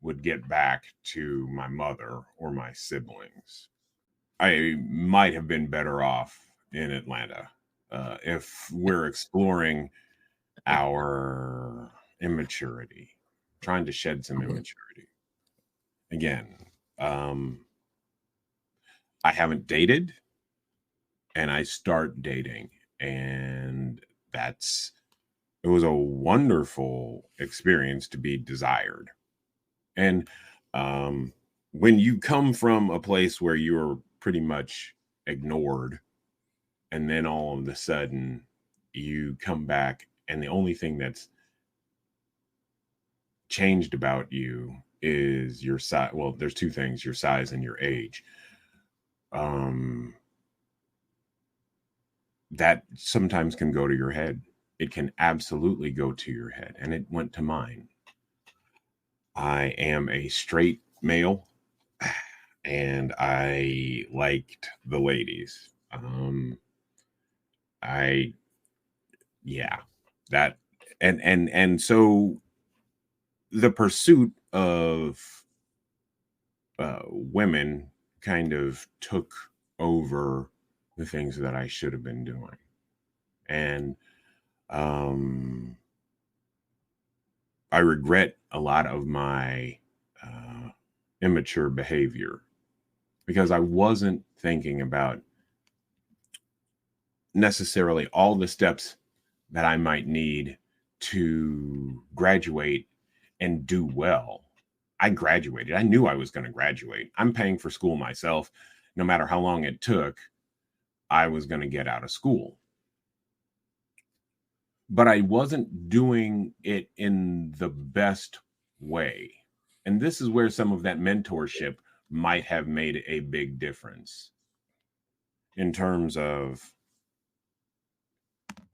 would get back to my mother or my siblings. I might have been better off in Atlanta if we're exploring our immaturity, trying to shed some immaturity. Again, um, I haven't dated, and I start dating, and that's it was a wonderful experience to be desired. And um, when you come from a place where you're pretty much ignored, and then all of a sudden you come back, and the only thing that's changed about you is your size. Well, there's two things: your size and your age. Um, that sometimes can go to your head. It can absolutely go to your head, and it went to mine. I am a straight male, and I liked the ladies. I yeah, that and so the pursuit of women kind of took over the things that I should have been doing, and um, I regret a lot of my uh, immature behavior because I wasn't thinking about necessarily all the steps that I might need to graduate and do well. I graduated. I knew I was going to graduate. I'm paying for school myself. No matter how long it took, I was going to get out of school. But I wasn't doing it in the best way. And this is where some of that mentorship might have made a big difference in terms of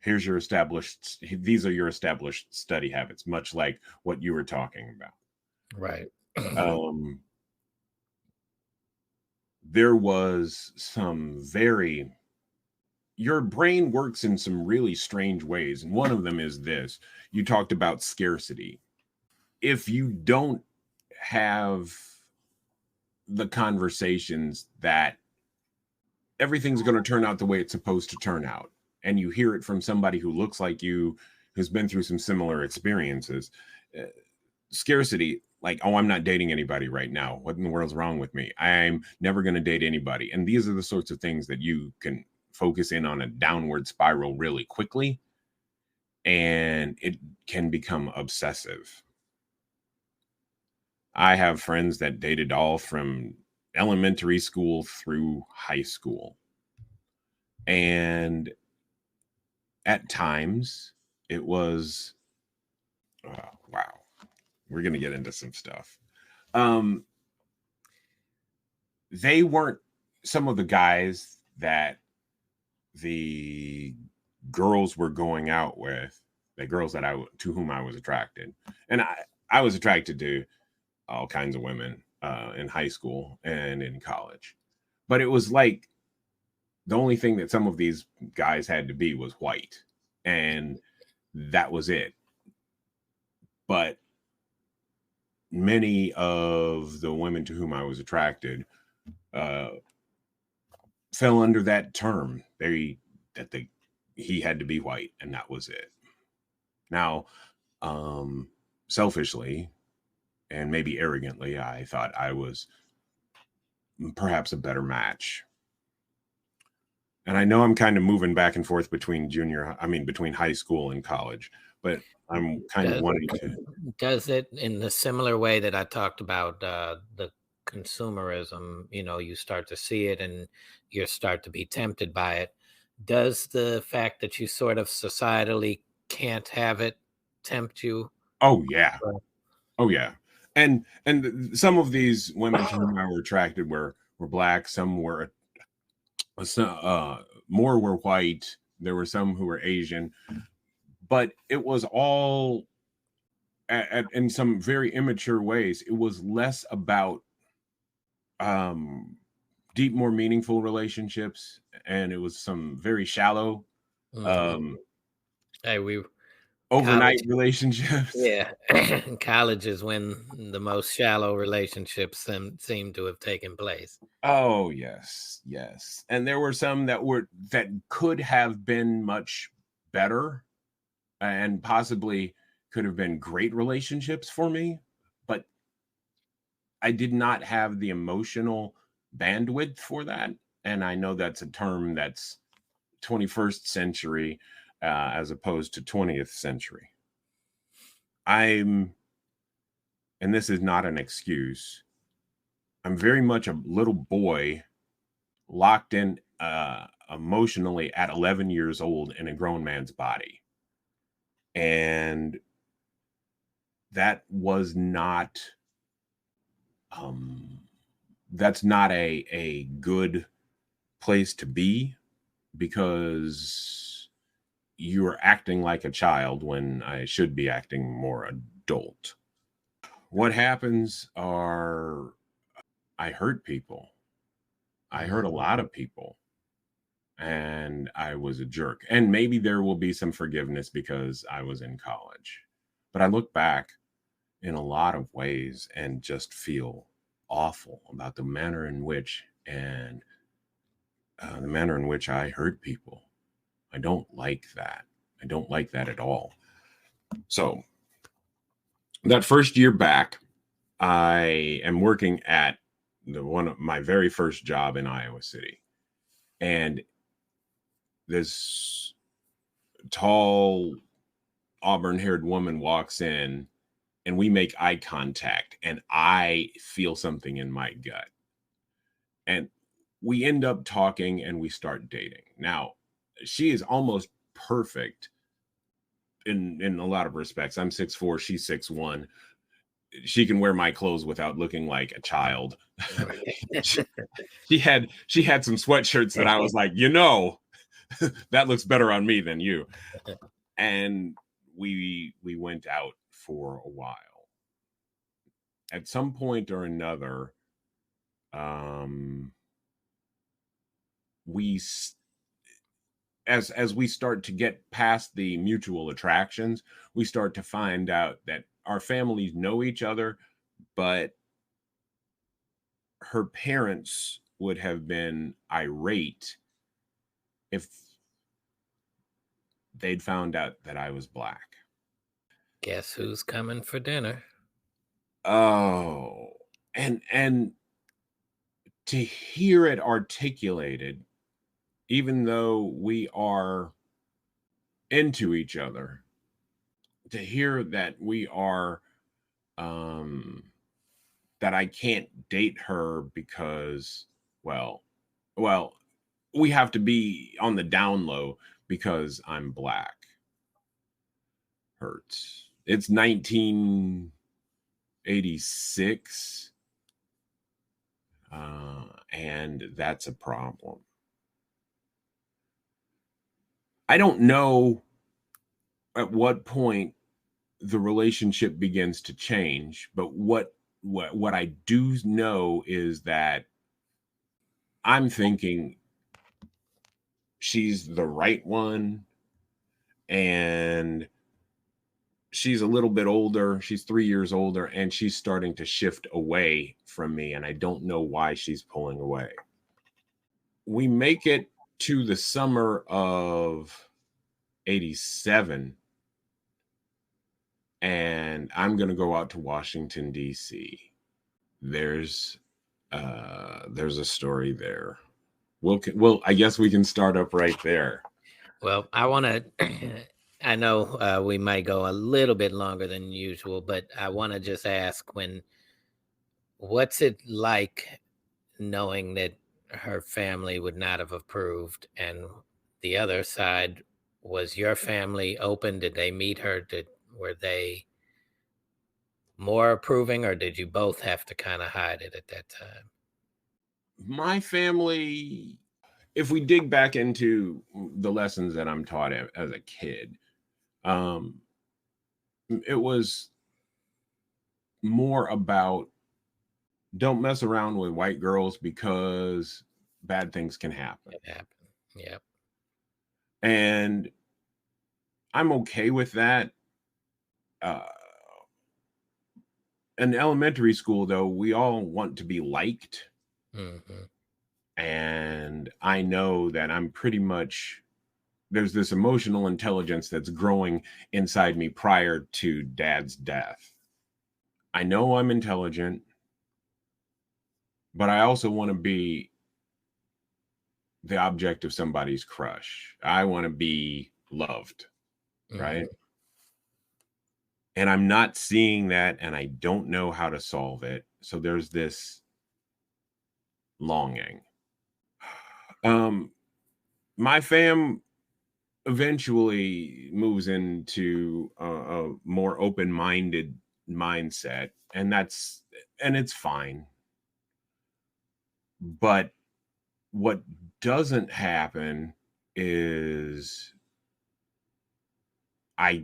these are your established study habits, much like what you were talking about.
Right.
Um, there was some very your brain works in some really strange ways. And one of them is this: you talked about scarcity. If you don't have the conversations that everything's going to turn out the way it's supposed to turn out, and you hear it from somebody who looks like you, who's been through some similar experiences, uh, scarcity, like, oh, I'm not dating anybody right now. What in the world's wrong with me? I'm never going to date anybody. And these are the sorts of things that you can focus in on a downward spiral really quickly, and it can become obsessive. I have friends that dated all from elementary school through high school. And at times it was, wow, we're going to get into some stuff. They weren't some of the guys that the girls were going out with, the girls that to whom I was attracted. And I was attracted to all kinds of women in high school and in college. But it was like the only thing that some of these guys had to be was white. And that was it. But many of the women to whom I was attracted fell under that term. He had to be white, and that was it. Now, selfishly and maybe arrogantly, I thought I was perhaps a better match. And I know I'm kind of moving back and forth between between high school and college, but I'm kind of wanting to.
Does it in the similar way that I talked about the consumerism, you start to see it and you start to be tempted by it. Does the fact that you sort of societally can't have it tempt you?
Oh yeah. Oh yeah. And some of these women to whom I were attracted were black, some were more were white, there were some who were Asian, but it was all in some very immature ways. It was less about deep, more meaningful relationships, and it was some very shallow
Hey,
overnight
college,
relationships.
yeah, college is when the most shallow relationships seem to have taken place.
Oh yes, yes. And there were some that could have been much better and possibly could have been great relationships for me, but I did not have the emotional bandwidth for that. And I know that's a term that's 21st century as opposed to 20th century. And this is not an excuse, I'm very much a little boy locked in emotionally at 11 years old in a grown man's body. And that was not, that's not a good place to be, because you're acting like a child when I should be acting more adult. What happens are I hurt people. I hurt a lot of people. And I was a jerk. And maybe there will be some forgiveness because I was in college. But I look back in a lot of ways and just feel awful about the manner in which I hurt people. I don't like that. I don't like that at all. So that first year back, I am working at one of my very first job in Iowa City. And this tall auburn-haired woman walks in and we make eye contact and I feel something in my gut. And we end up talking and we start dating. Now, she is almost perfect in a lot of respects. I'm 6'4", she's 6'1". She can wear my clothes without looking like a child. she had some sweatshirts that I was like, that looks better on me than you. And we went out for a while. At some point or another, we as we start to get past the mutual attractions, we start to find out that our families know each other, but her parents would have been irate if they'd found out that I was black.
Guess who's coming for dinner?
Oh, and to hear it articulated, even though we are into each other, to hear that we are that I can't date her because well we have to be on the down low because I'm black. hurts. It's 1986, and that's a problem. I don't know at what point the relationship begins to change, but what I do know is that I'm thinking she's the right one, and she's a little bit older. She's 3 years older, and she's starting to shift away from me, and I don't know why she's pulling away. We make it to the summer of 87, and I'm going to go out to Washington D.C. There's a story there. I guess we can start up right there.
Well, I want to. I know we might go a little bit longer than usual, but I want to just ask what's it like knowing that her family would not have approved, and the other side, was your family open? Did they meet her? Were they more approving, or did you both have to kind of hide it at that time?
My family, if we dig back into the lessons that I'm taught as a kid, it was more about don't mess around with white girls because bad things can happen.
It happened. Yep.
And I'm okay with that. In elementary school, though, we all want to be liked.
Mm-hmm.
And I know that I'm pretty much, there's this emotional intelligence that's growing inside me prior to dad's death. I know I'm intelligent, but I also want to be the object of somebody's crush. I want to be loved,
Mm-hmm.
right? And I'm not seeing that, and I don't know how to solve it. So there's this longing. My fam eventually moves into a more open-minded mindset, and it's fine. But what doesn't happen is I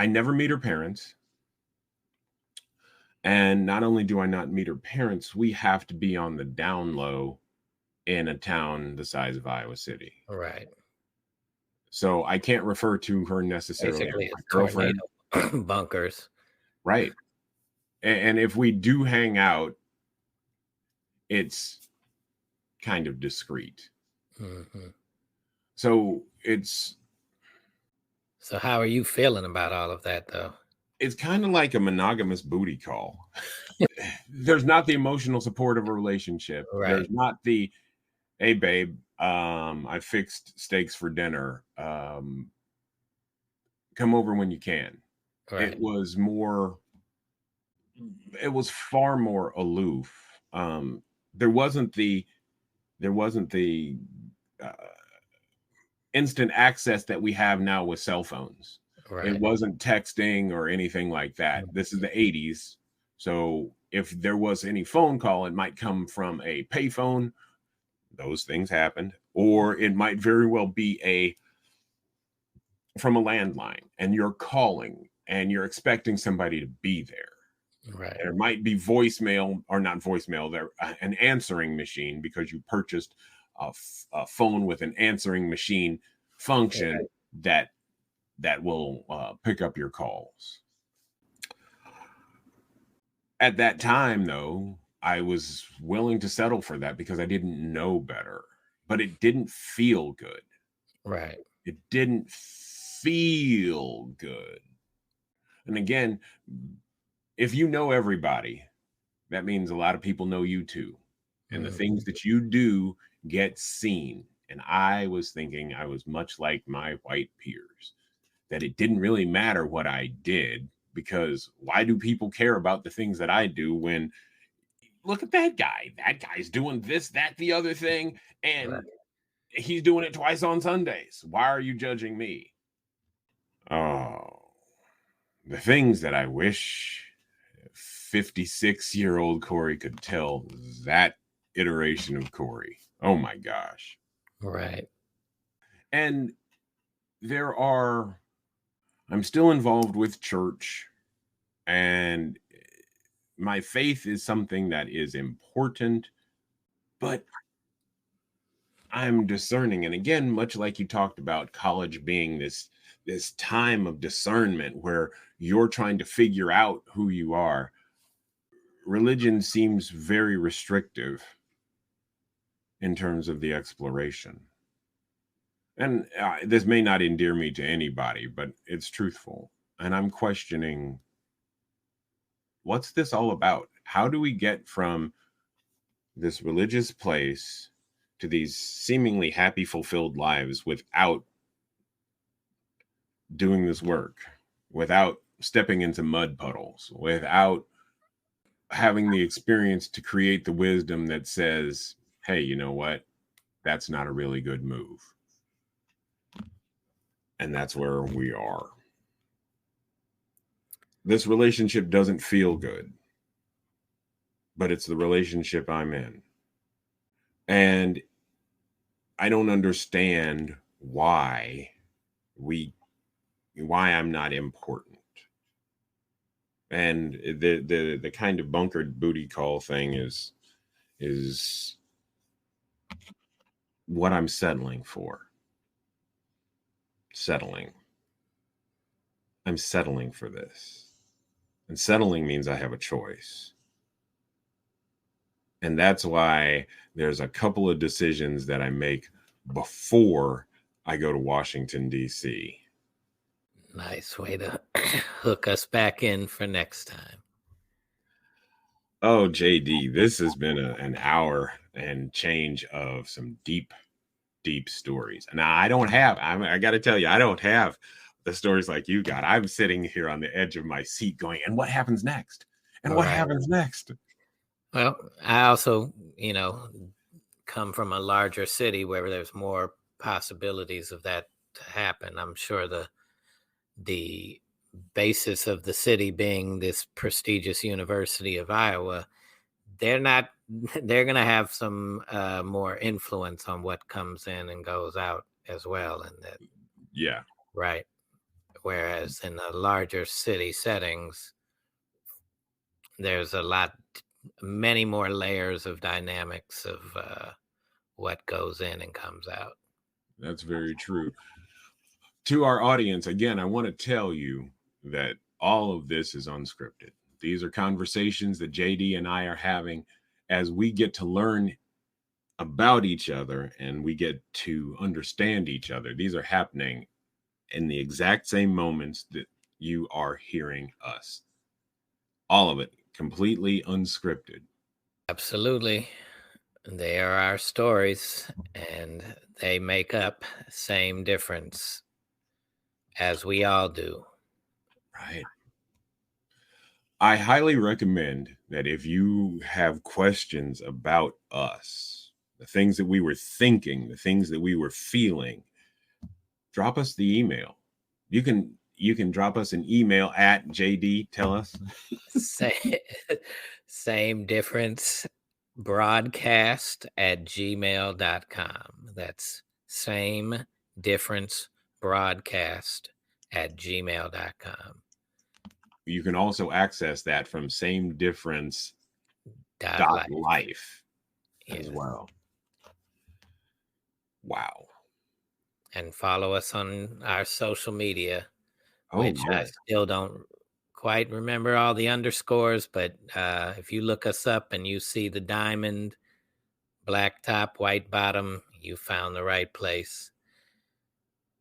never meet her parents. And not only do I not meet her parents, we have to be on the down low in a town the size of Iowa City.
Right.
So I can't refer to her necessarily
Basically,
as my
it's
girlfriend.
tornado bunkers.
Right. And if we do hang out, it's kind of discreet.
Mm-hmm.
So
how are you feeling about all of that, though?
it's kind of like a monogamous booty call. There's not the emotional support of a relationship.
Right.
There's not the, hey babe, I fixed steaks for dinner. Come over when you can.
Right.
It was far more aloof. There wasn't the instant access that we have now with cell phones.
Right.
It wasn't texting or anything like that.
Mm-hmm.
This is the 80s. So if there was any phone call, it might come from a payphone. Those things happened. Or it might very well be from a landline, and you're calling and you're expecting somebody to be there.
Right.
There might be voicemail, or not voicemail, there an answering machine, because you purchased a phone with an answering machine function that will pick up your calls. At that time, though, I was willing to settle for that because I didn't know better, but it didn't feel good.
Right.
It didn't feel good. And again, if you know everybody, that means a lot of people know you too. And the things that you do get seen. And I was thinking I was much like my white peers, that it didn't really matter what I did, because why do people care about the things that I do when, look at that guy? That guy's doing this, that, the other thing, and he's doing it twice on Sundays. Why are you judging me? Oh, the things that I wish 56-year-old Kory could tell that iteration of Kory. Oh my gosh.
Right.
And I'm still involved with church, and my faith is something that is important, but I'm discerning. And again, much like you talked about college being this time of discernment where you're trying to figure out who you are, religion seems very restrictive in terms of the exploration. And this may not endear me to anybody, but it's truthful. And I'm questioning, what's this all about? How do we get from this religious place to these seemingly happy, fulfilled lives without doing this work, without stepping into mud puddles, without having the experience to create the wisdom that says, hey, you know what? That's not a really good move. And that's where we are. This relationship doesn't feel good, but it's the relationship I'm in. And I don't understand why I'm not important. And the kind of bunkered booty call thing is what I'm settling for. I'm settling for this. And settling means I have a choice. And that's why there's a couple of decisions that I make before I go to Washington, D.C.
Nice way to hook us back in for next time.
Oh, JD, this has been an hour and change of some deep stories. Now, I got to tell you, I don't have the stories like you got. I'm sitting here on the edge of my seat going, and what happens next? And what happens next?
Well, I also, come from a larger city where there's more possibilities of that to happen. I'm sure the basis of the city being this prestigious University of Iowa, they're going to have some more influence on what comes in and goes out as well. And that,
yeah.
Right. Whereas in the larger city settings, there's many more layers of dynamics of what goes in and comes out.
That's very true. To our audience, again, I want to tell you that all of this is unscripted. These are conversations that JD and I are having as we get to learn about each other and we get to understand each other. These are happening in the exact same moments that you are hearing us. All of it completely unscripted.
Absolutely. They are our stories, and they make up same difference, as we all do.
Right. I highly recommend that if you have questions about us, the things that we were thinking, the things that we were feeling, drop us the email. You can drop us an email at JD. Tell us.
Same difference broadcast at gmail.com. That's same difference broadcast at gmail.com.
You can also access that from same difference life as well. Wow.
And follow us on our social media, which
yeah.
I still don't quite remember all the underscores, but if you look us up and you see the diamond, black top, white bottom, you found the right place.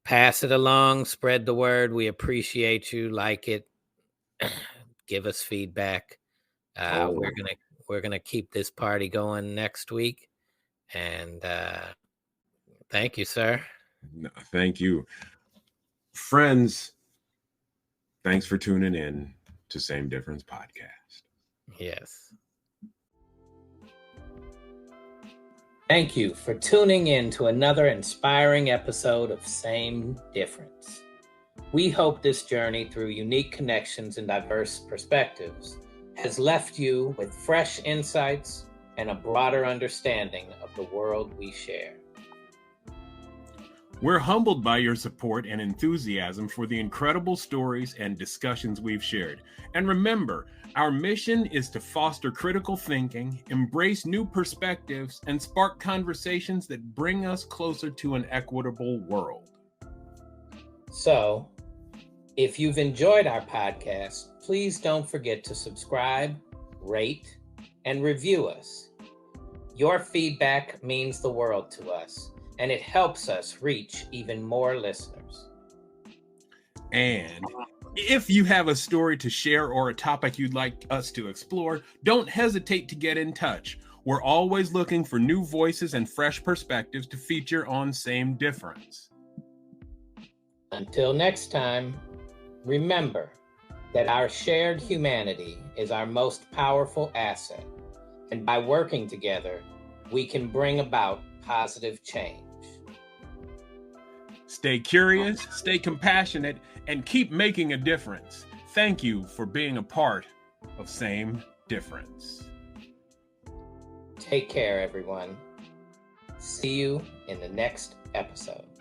Pass it along, spread the word. We appreciate you. Like it. Give us feedback. We're gonna keep this party going next week. And thank you, sir.
No, thank you. Friends, thanks for tuning in to Same Difference Podcast.
Yes. Thank you for tuning in to another inspiring episode of Same Difference. We hope this journey through unique connections and diverse perspectives has left you with fresh insights and a broader understanding of the world we share.
We're humbled by your support and enthusiasm for the incredible stories and discussions we've shared. And remember, our mission is to foster critical thinking, embrace new perspectives, and spark conversations that bring us closer to an equitable world.
So, if you've enjoyed our podcast, please don't forget to subscribe, rate, and review us. Your feedback means the world to us, and it helps us reach even more listeners.
And if you have a story to share or a topic you'd like us to explore, don't hesitate to get in touch. We're always looking for new voices and fresh perspectives to feature on Same Difference.
Until next time, remember that our shared humanity is our most powerful asset, and by working together, we can bring about positive change.
Stay curious, stay compassionate, and keep making a difference. Thank you for being a part of Same Difference.
Take care, everyone. See you in the next episode.